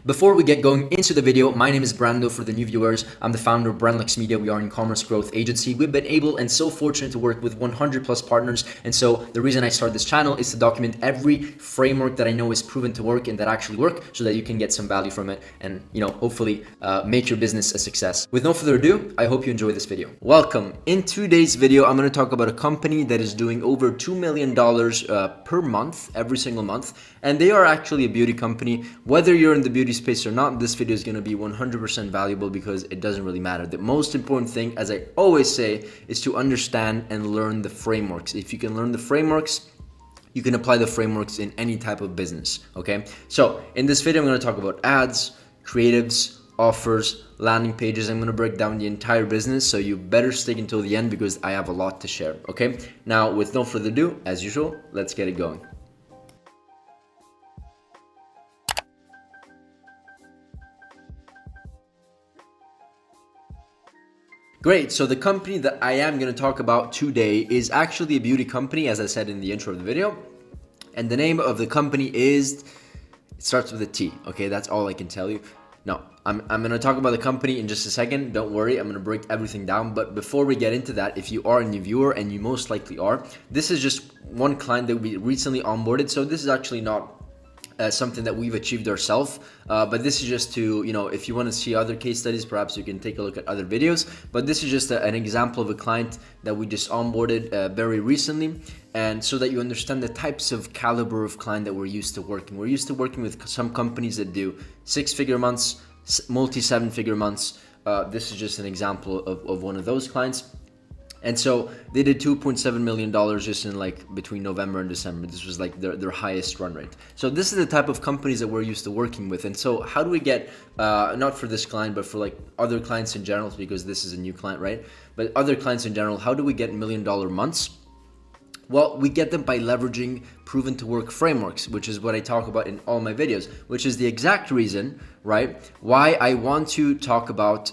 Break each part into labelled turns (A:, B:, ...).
A: Before we get going into the video, my name is Brando for the new viewers. I'm the founder of Brandlux Media. We are an e-commerce growth agency. We've been able and so fortunate to work with 100 plus partners. And so the reason I started this channel is to document every framework that I know is proven to work and that actually work so that you can get some value from it and, hopefully make your business a success. With no further ado, I hope you enjoy this video. Welcome. In today's video, I'm going to talk about a company that is doing over $2 million per month, every single month. And they are actually a beauty company. Whether you're in the beauty space or not, this video is going to be 100% valuable because it doesn't really matter. The most important thing, as I always say, is to understand and learn the frameworks. If you can learn the frameworks, you can apply the frameworks in any type of business, okay? So in this video, I'm going to talk about ads, creatives, offers, landing pages. I'm going to break down the entire business, so you better stick until the end because I have a lot to share, okay? Now, with no further ado, as usual, let's get it going. Great, so the company that I am going to talk about today is actually a beauty company, as I said in the intro of the video. And the name of the company it starts with a T, okay? That's all I can tell you. No, I'm going to talk about the company in just a second. Don't worry, I'm going to break everything down. But before we get into that, if you are a new viewer, and you most likely are, this is just one client that we recently onboarded. So this is actually not something that we've achieved ourselves, but this is just to, if you want to see other case studies, perhaps you can take a look at other videos, but this is just an example of a client that we just onboarded very recently, and so that you understand the types of caliber of client that we're used to working. We're used to working with some companies that do 6-figure months, multi 7-figure months. This is just an example of one of those clients. And so they did $2.7 million just in between November and December. This was their highest run rate. So this is the type of companies that we're used to working with. And so how do we get, not for this client, but for other clients in general, because this is a new client, right? But other clients in general, how do we get $1 million months? Well, we get them by leveraging proven to work frameworks, which is what I talk about in all my videos, which is the exact reason, right, why I want to talk about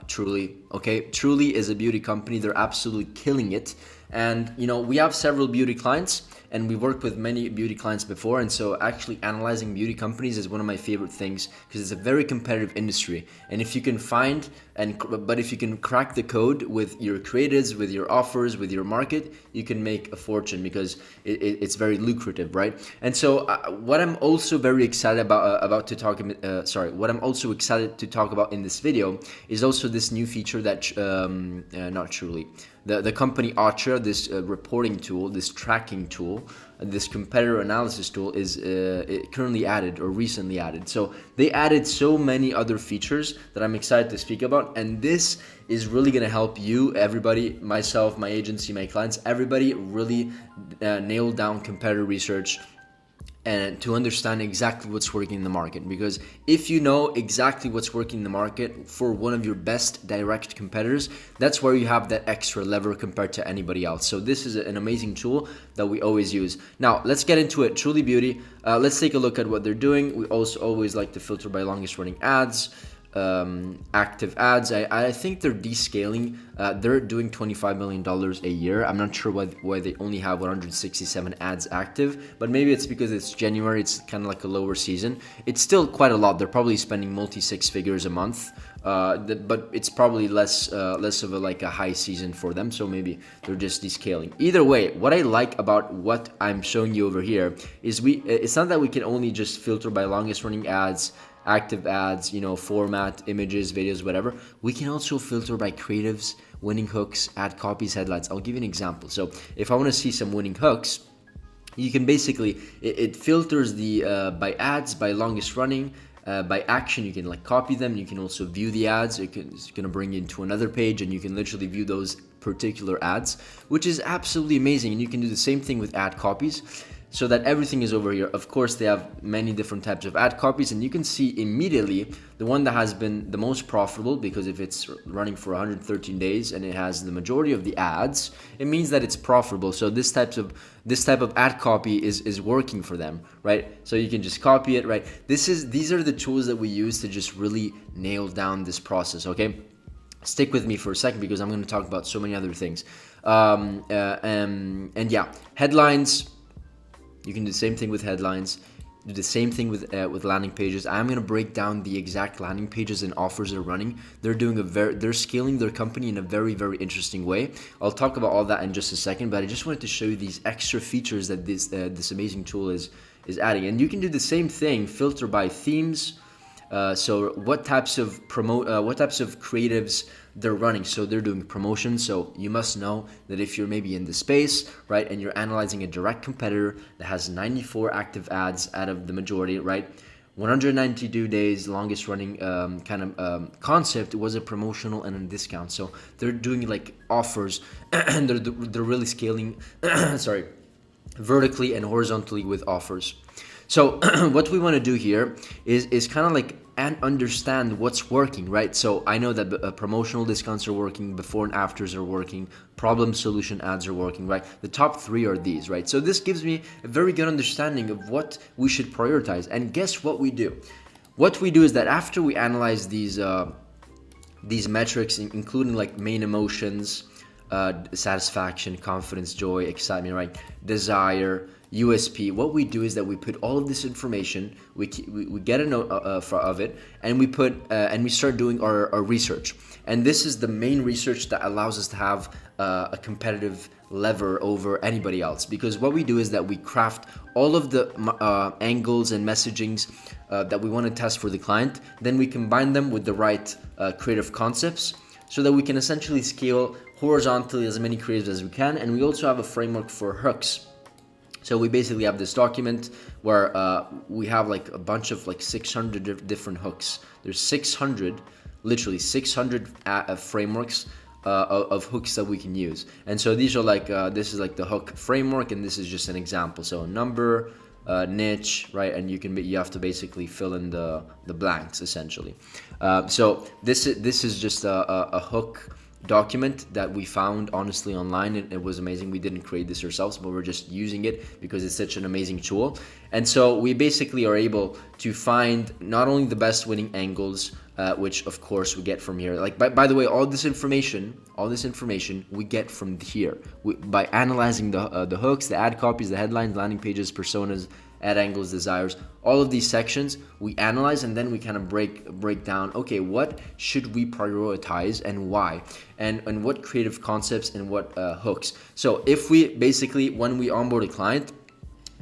A: Truly, okay? Truly is a beauty company. They're absolutely killing it. And, we have several beauty clients, and we've worked with many beauty clients before. And so actually analyzing beauty companies is one of my favorite things because it's a very competitive industry. And if you can but if you can crack the code with your creatives, with your offers, with your market, you can make a fortune because it's very lucrative, right? And so what I'm also very excited what I'm also excited to talk about in this video is also this new feature that, not Truly, the company Archer, this reporting tool, this tracking tool, this competitor analysis tool is currently added or recently added. So they added so many other features that I'm excited to speak about. And this is really going to help you, everybody, myself, my agency, my clients, everybody really nail down competitor research and to understand exactly what's working in the market. Because if you know exactly what's working in the market for one of your best direct competitors, that's where you have that extra lever compared to anybody else. So this is an amazing tool that we always use. Now, let's get into it. Truly Beauty, let's take a look at what they're doing. We also always like to filter by longest running ads. Active ads, I think they're descaling. They're doing $25 million a year. I'm not sure why they only have 167 ads active, but maybe it's because it's January. It's kind of like a lower season. It's still quite a lot. They're probably spending multi 6 figures a month, but it's probably less of a high season for them. So maybe they're just descaling. Either way, what I like about what I'm showing you over here is it's not that we can only just filter by longest running ads, active ads, format, images, videos, whatever. We can also filter by creatives, winning hooks, ad copies, headlines. I'll give you an example. So if I want to see some winning hooks, you can basically, it filters by ads, by longest running, by action. You can copy them. You can also view the ads. It's going to bring you into another page and you can literally view those particular ads, which is absolutely amazing. And you can do the same thing with ad copies, so that everything is over here. Of course, they have many different types of ad copies, and you can see immediately the one that has been the most profitable, because if it's running for 113 days and it has the majority of the ads, it means that it's profitable. So this type of ad copy is working for them, right? So you can just copy it, right? These are the tools that we use to just really nail down this process, okay? Stick with me for a second because I'm going to talk about so many other things. And yeah, headlines. You can do the same thing with headlines. do the same thing with landing pages. I'm gonna break down the exact landing pages and offers they're running. They're scaling their company in a very, very interesting way. I'll talk about all that in just a second, but I just wanted to show you these extra features that this amazing tool is adding. And you can do the same thing, filter by themes. So what types of creatives they're running. So they're doing promotions. So you must know that if you're maybe in the space, right, and you're analyzing a direct competitor that has 94 active ads out of the majority, right, 192 days, longest running concept was a promotional and a discount. So they're doing like offers and they're really scaling, sorry, vertically and horizontally with offers. So what we want to do here is kind of like and understand what's working, right? So I know that promotional discounts are working, before and afters are working, problem solution ads are working, right? The top 3 are these, right? So this gives me a very good understanding of what we should prioritize. And guess what we do? What we do is that after we analyze these metrics, including like main emotions, satisfaction, confidence, joy, excitement, right? Desire, USP. What we do is that we put all of this information, we get a note of it, and we start doing our research. And this is the main research that allows us to have a competitive lever over anybody else. Because what we do is that we craft all of the angles and messagings that we want to test for the client. Then we combine them with the right creative concepts, so that we can essentially scale horizontally as many creatives as we can. And we also have a framework for hooks. So we basically have this document where we have like a bunch of like 600 different hooks. There's 600, literally 600 frameworks of hooks that we can use. And so these are like, this is like the hook framework, and this is just an example. So number, niche, right? And you have to basically fill in the blanks essentially. So this is just a hook document that we found honestly online. It was amazing. We didn't create this ourselves, but we're just using it because it's such an amazing tool. And so we basically are able to find not only the best winning angles, which of course we get from here. Like by the way, all this information we get from here by analyzing the hooks, the ad copies, the headlines, landing pages, personas, ad angles, desires, all of these sections we analyze, and then we kind of break down, okay, what should we prioritize and why, and what creative concepts and what hooks. So if we basically, when we onboard a client,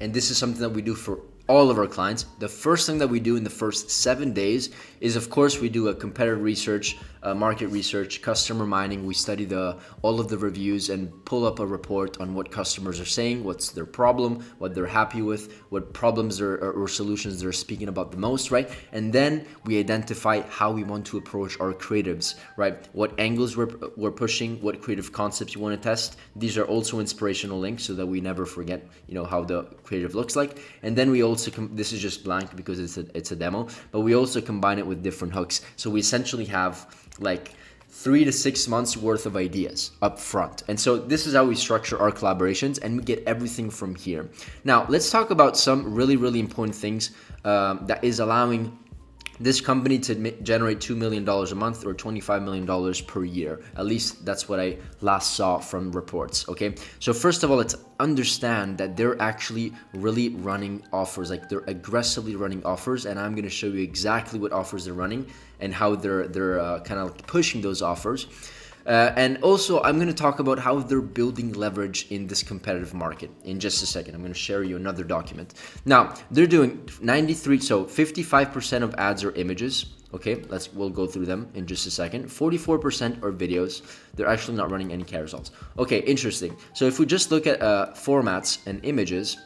A: and this is something that we do for all of our clients, the first thing that we do in the first 7 days is, of course, we do a competitor research, market research, customer mining. We study all of the reviews and pull up a report on what customers are saying, what's their problem, what they're happy with, what problems or solutions they're speaking about the most, right? And then we identify how we want to approach our creatives, right? What angles we're pushing, what creative concepts you want to test. These are also inspirational links so that we never forget, how the creative looks like. And then we also this is just blank because it's a demo, but we also combine it with different hooks. So we essentially have like 3 to 6 months worth of ideas up front. And so this is how we structure our collaborations, and we get everything from here. Now let's talk about some really, really important things that is allowing this company to generate $2 million a month or $25 million per year. At least that's what I last saw from reports, okay? So first of all, let's understand that they're actually really running offers, like they're aggressively running offers, and I'm gonna show you exactly what offers they're running and how they're kind of pushing those offers. And also, I'm going to talk about how they're building leverage in this competitive market in just a second. I'm going to share you another document. Now, they're doing 55% of ads are images. Okay, we'll go through them in just a second. 44% are videos. They're actually not running any carousels. Okay, interesting. So if we just look at formats and images,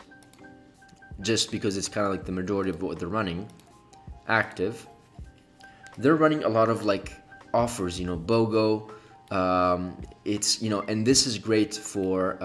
A: just because it's kind of like the majority of what they're running, active, they're running a lot of like offers, BOGO. It's and this is great for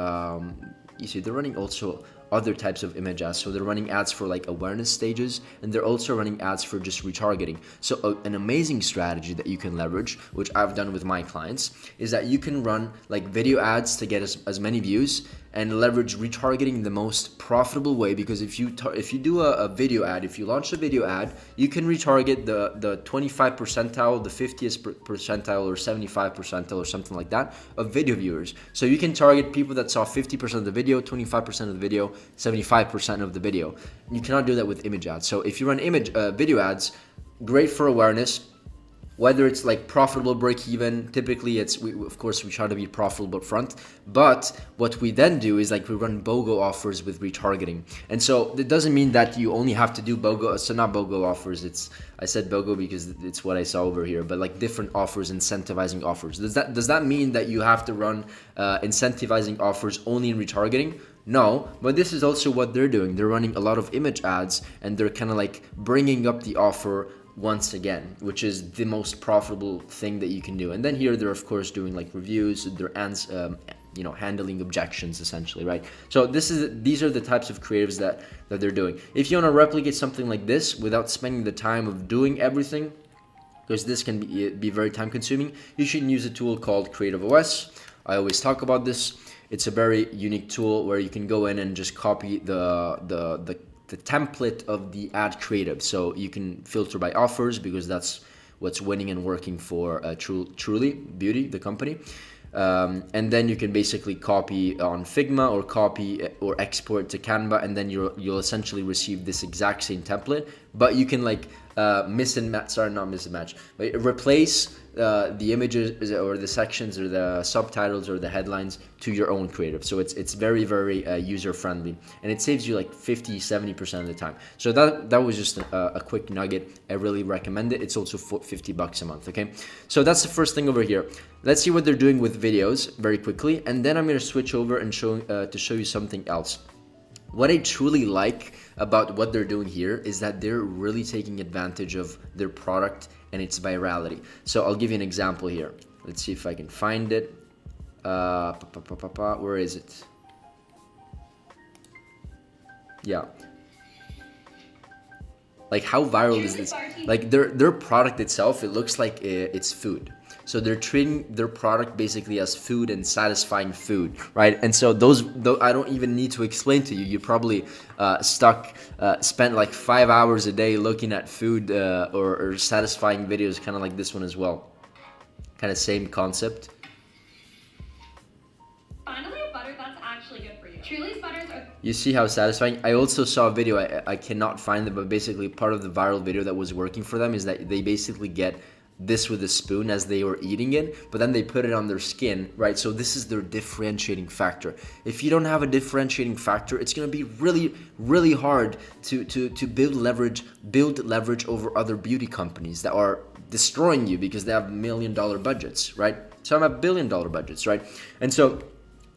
A: you see they're running also other types of image ads. So they're running ads for like awareness stages, and they're also running ads for just retargeting. So an amazing strategy that you can leverage, which I've done with my clients, is that you can run like video ads to get as many views, and leverage retargeting in the most profitable way, because if you do a video ad, if you launch a video ad, you can retarget the 25 percentile, the 50th percentile, or 75 percentile, or something like that, of video viewers. So you can target people that saw 50% of the video, 25% of the video, 75% of the video. You cannot do that with image ads. So if you run video ads, great for awareness. Whether it's like profitable break even, typically of course we try to be profitable up front, but what we then do is like we run BOGO offers with retargeting. And so it doesn't mean that you only have to do BOGO, so not BOGO offers, I said BOGO because it's what I saw over here, but like different offers, incentivizing offers. Does that mean that you have to run incentivizing offers only in retargeting? No, but this is also what they're doing. They're running a lot of image ads, and they're kind of like bringing up the offer once again, which is the most profitable thing that you can do. And then here they're of course doing like reviews, they're handling objections essentially, right? So these are the types of creatives that they're doing. If you want to replicate something like this without spending the time of doing everything, because this can be very time consuming, you should use a tool called Creative OS. I always talk about this. It's a very unique tool where you can go in and just copy the template of the ad creative. So you can filter by offers, because that's what's winning and working for Truly Beauty, the company. And then you can basically copy on Figma, or copy or export to Canva, and then you'll essentially receive this exact same template, but you can like replace the images or the sections or the subtitles or the headlines to your own creative. So it's very, very user friendly, and it saves you like 50-70% of the time. So that was just a quick nugget. I really recommend it. It's also $50 a month. Okay, so that's the first thing over here. Let's see what they're doing with videos very quickly, and then I'm going to switch over and show you something else. What I truly like about what they're doing here is that they're really taking advantage of their product and its virality. So I'll give you an example here. Let's see if I can find it. Where is it? Yeah. Like, how viral is this? Like their product itself, it looks like it's food. So they're treating their product basically as food and satisfying food, right? And so those I don't even need to explain to you. You probably spent like 5 hours a day looking at food or satisfying videos, kind of like this one as well. Kind of same concept.
B: Finally, a butter that's actually good for you. Truly's butters are...
A: You see how satisfying? I also saw a video, I cannot find it, but basically part of the viral video that was working for them is that they basically get this with a spoon as they were eating it, but then they put it on their skin, right? So this is their differentiating factor. If you don't have a differentiating factor, it's going to be really, really hard to build leverage over other beauty companies that are destroying you because they have $1 million budgets, right? Some have $1 billion budgets, right? And so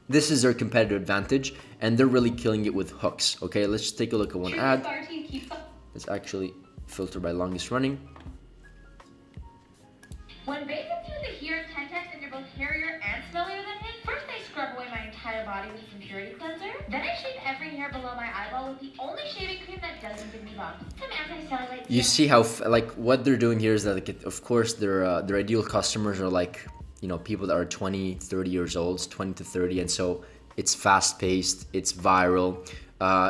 A: this is their competitive advantage, and they're really killing it with hooks. Okay, let's just take a look at one ad. Let's actually filter by longest running.
B: When vacancy with a hair intense and you're both hairier and smellier than him, first I scrub away my entire body with some purity cleanser. Then I shave every hair below my eyeball with the only shaving cream that doesn't give me bumps. Some anti-cellulite.
A: You see how like what they're doing here is that, like, of course their ideal customers are like, you know, people that are 20, 30 years old, 20 to 30, and so it's fast-paced, it's viral.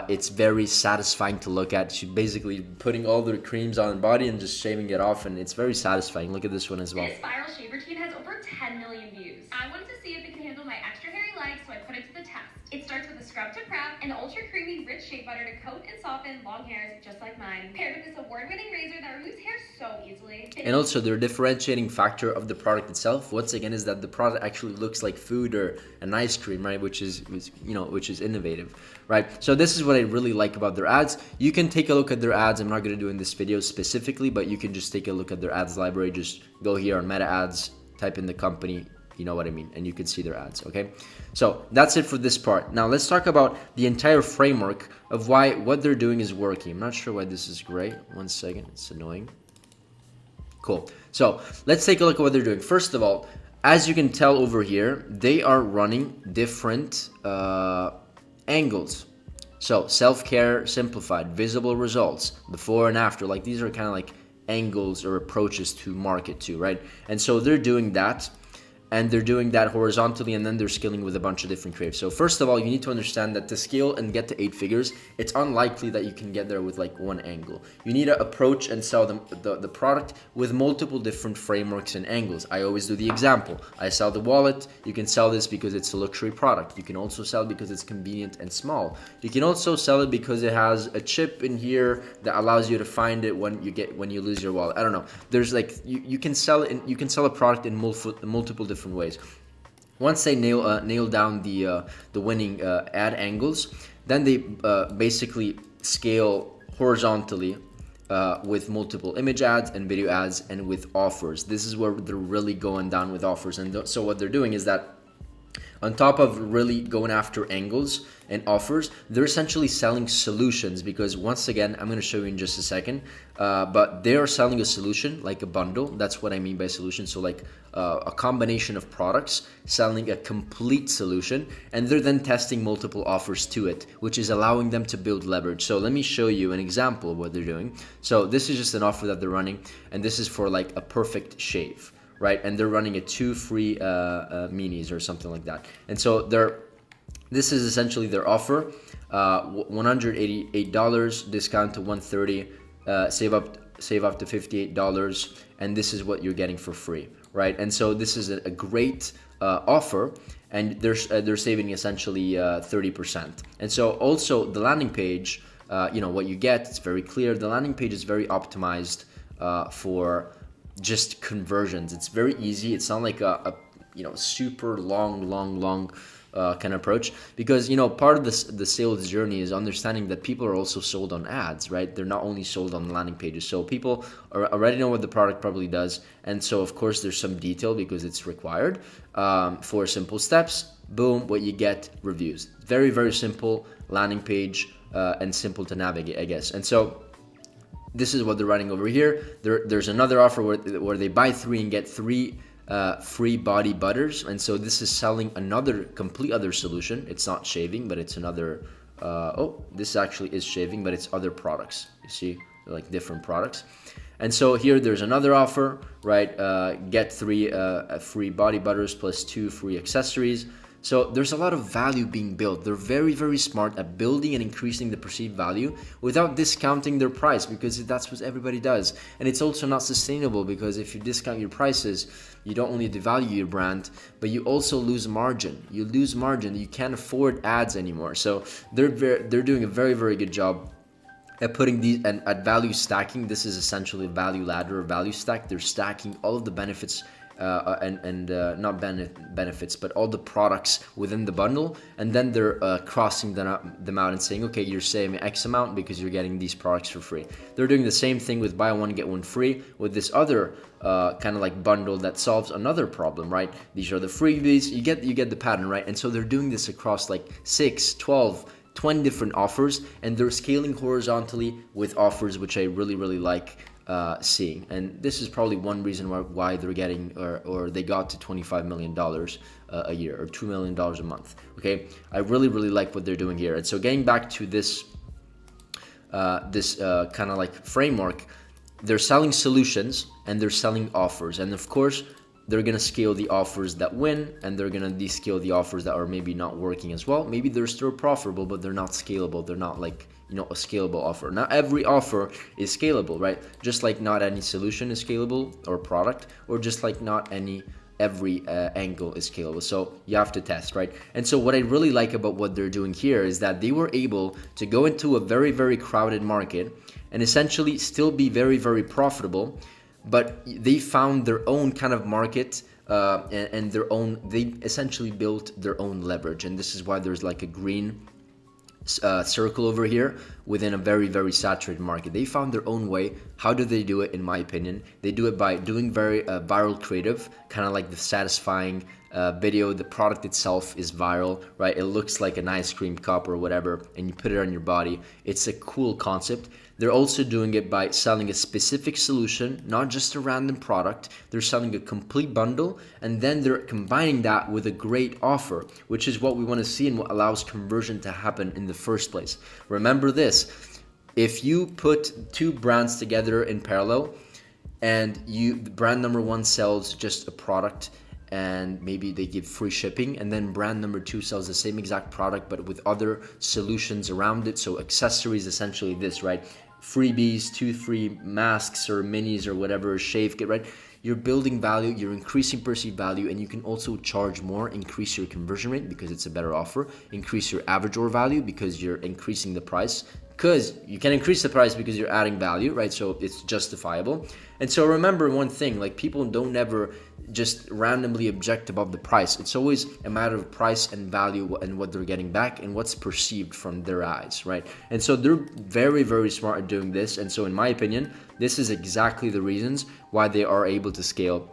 A: It's very satisfying to look at. She's basically putting all their creams on her body and just shaving it off, and it's very satisfying. Look at this one as well.
B: This viral shave routine has over 10 million views. I wanted to see if it could handle my extra hairy legs, so I put it to the test. It starts with a scrub to prep and ultra creamy rich shea butter to coat and soften long hairs just like mine, paired with this award-winning razor that removes hair so easily.
A: And also their differentiating factor of the product itself, once again, is that the product actually looks like food or an ice cream, right? Which is innovative, right? So this is what I really like about their ads. You can take a look at their ads. I'm not going to do in this video specifically, but you can just take a look at their ads library. Just go here on Meta Ads, type in the company, you know what I mean, and you can see their ads. Okay, so that's it for this part. Now let's talk about the entire framework of why what they're doing is working. I'm not sure why this is gray. 1 second, it's annoying. Cool. So let's take a look at what they're doing. First of all, as you can tell over here, they are running different angles. So self-care simplified, visible results, before and after. Like, these are kind of like angles or approaches to market to, right? And so they're doing that. and they're doing that horizontally, and then they're scaling with a bunch of different creatives. So first of all, you need to understand that to scale and get to 8 figures, it's unlikely that you can get there with like one angle. You need to approach and sell the product with multiple different frameworks and angles. I always do the example. I sell the wallet. You can sell this because it's a luxury product. You can also sell it because it's convenient and small. You can also sell it because it has a chip in here that allows you to find it when you lose your wallet. I don't know. There's like you can sell it. You can sell a product in multiple different ways. Once they nail down the winning ad angles, then they basically scale horizontally with multiple image ads and video ads and with offers. This is where they're really going down with offers. And so what they're doing is that on top of really going after angles and offers, they're essentially selling solutions, because once again, I'm going to show you in just a second, but they are selling a solution like a bundle. That's what I mean by solution. So like a combination of products, selling a complete solution, and they're then testing multiple offers to it, which is allowing them to build leverage. So let me show you an example of what they're doing. So this is just an offer that they're running, and this is for like a perfect shave, right? And they're running a 2 free minis or something like that. And so this is essentially their offer, $188 discount to $130, save up to $58, and this is what you're getting for free, right? And so this is a great offer, and they're saving essentially 30%. And so also the landing page, what you get, it's very clear. The landing page is very optimized for just conversions. It's very easy. It's not like a super long kind of approach, because part of the sales journey is understanding that people are also sold on ads, right? They're not only sold on landing pages. So people already know what the product probably does, and so of course there's some detail because it's required. For simple steps, boom, what you get, reviews. Very, very simple landing page and simple to navigate, I guess. And so this is what they're running over here. There's another offer where they buy 3 and get 3 free body butters, and so this is selling another complete other solution. It's not shaving, but it's another. This actually is shaving, but it's other products. You see, like different products. And so here there's another offer, right? Get 3 free body butters plus 2 free accessories. So there's a lot of value being built. They're very, very smart at building and increasing the perceived value without discounting their price, because that's what everybody does. And it's also not sustainable, because if you discount your prices, you don't only devalue your brand, but you also lose margin. You lose margin. You can't afford ads anymore. So they're doing a very, very good job at putting these and at value stacking. This is essentially a value ladder or value stack. They're stacking all of the benefits not benefits, but all the products within the bundle, and then they're crossing them out and saying, okay, you're saving X amount because you're getting these products for free. They're doing the same thing with buy one get one free with this other kind of like bundle that solves another problem, right? These are the freebies. You get the pattern, right? And so they're doing this across like 6, 12, 20 different offers, and they're scaling horizontally with offers, which I really, really like seeing. And this is probably one reason why they're getting or they got to $25 million a year, or $2 million a month. Okay, I really, really like what they're doing here. And so getting back to this kind of like framework, they're selling solutions and they're selling offers, and of course they're going to scale the offers that win, and they're going to descale the offers that are maybe not working as well. Maybe they're still profitable, but they're not scalable. They're not like, a scalable offer. Not every offer is scalable, right? Just like not any solution is scalable or product, or just like not every angle is scalable. So you have to test, right? And so what I really like about what they're doing here is that they were able to go into a very, very crowded market and essentially still be very, very profitable, but they found their own kind of market and they essentially built their own leverage. And this is why there's like a green circle over here within a very, very saturated market. They found their own way. How do they do it? In my opinion, they do it by doing very viral creative, kind of like the satisfying video. The product itself is viral, right? It looks like an ice cream cup or whatever, and you put it on your body. It's a cool concept. They're also doing it by selling a specific solution, not just a random product. They're selling a complete bundle, and then they're combining that with a great offer, which is what we want to see and what allows conversion to happen in the first place. Remember this: if you put 2 brands together in parallel, and brand number 1 sells just a product, and maybe they give free shipping, and then brand number 2 sells the same exact product but with other solutions around it. So accessories, essentially this, right? Freebies, 2 free masks or minis or whatever, shave kit, right? You're building value, you're increasing perceived value, and you can also charge more, increase your conversion rate because it's a better offer, increase your average order value because you're increasing the price, because you can increase the price because you're adding value, right? So it's justifiable. And so remember one thing, like people don't ever just randomly object above the price. It's always a matter of price and value and what they're getting back and what's perceived from their eyes, right? And so they're very, very smart at doing this. And so in my opinion, this is exactly the reasons why they are able to scale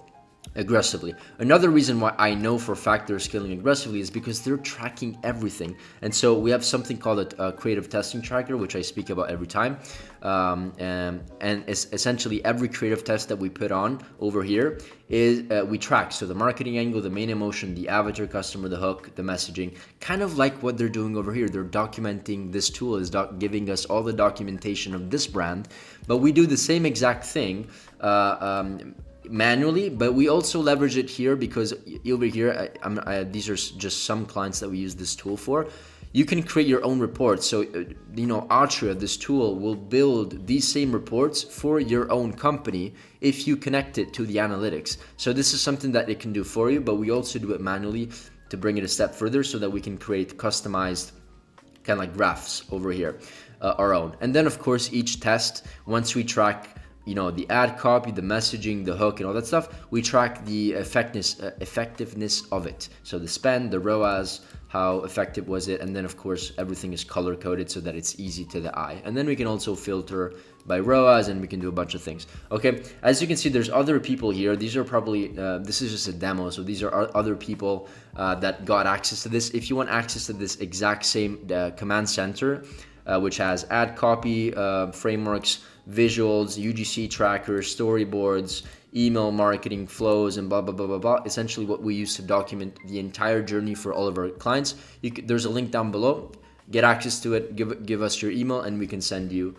A: aggressively. Another reason why I know for a fact they're scaling aggressively is because they're tracking everything. And so we have something called a creative testing tracker, which I speak about every time. And it's essentially every creative test that we put on over here is we track. So the marketing angle, the main emotion, the avatar customer, the hook, the messaging, kind of like what they're doing over here. They're documenting. This tool is giving us all the documentation of this brand, but we do the same exact thing manually, but we also leverage it here because over here, these are just some clients that we use this tool for. You can create your own reports. So, Atria, this tool, will build these same reports for your own company if you connect it to the analytics. So this is something that it can do for you, but we also do it manually to bring it a step further so that we can create customized kind of like graphs over here, our own. And then of course, each test, once we track the ad copy, the messaging, the hook, and all that stuff, we track the effectiveness of it. So the spend, the ROAS, how effective was it, and then of course everything is color coded so that it's easy to the eye. And then we can also filter by ROAS, and we can do a bunch of things. Okay, as you can see, there's other people here. These are probably this is just a demo, so these are other people that got access to this. If you want access to this exact same command center, which has ad copy frameworks, visuals, UGC trackers, storyboards, email marketing flows, and blah, blah, blah, blah, blah. Essentially what we use to document the entire journey for all of our clients. There's a link down below. Get access to it, give us your email, and we can send you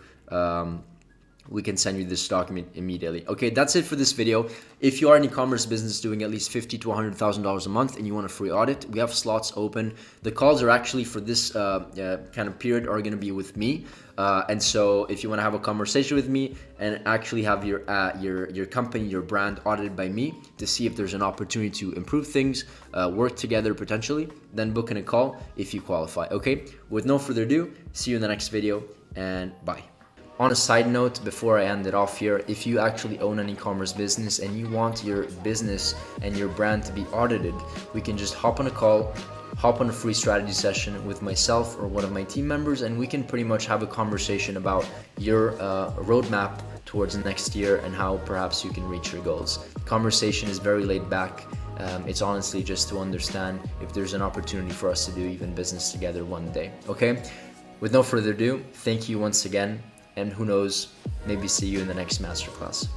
A: this document immediately. Okay, that's it for this video. If you are an e-commerce business doing at least $50,000 to $100,000 a month and you want a free audit, we have slots open. The calls are actually for this kind of period are going to be with me. And so if you want to have a conversation with me and actually have your company, your brand audited by me to see if there's an opportunity to improve things, work together potentially, then book in a call if you qualify. Okay, with no further ado, see you in the next video, and bye. On a side note, before I end it off here, if you actually own an e-commerce business and you want your business and your brand to be audited, we can just hop on a call, hop on a free strategy session with myself or one of my team members, and we can pretty much have a conversation about your roadmap towards next year and how perhaps you can reach your goals. The conversation is very laid back. It's honestly just to understand if there's an opportunity for us to do even business together one day. Okay? With no further ado, thank you once again. And who knows, maybe see you in the next masterclass.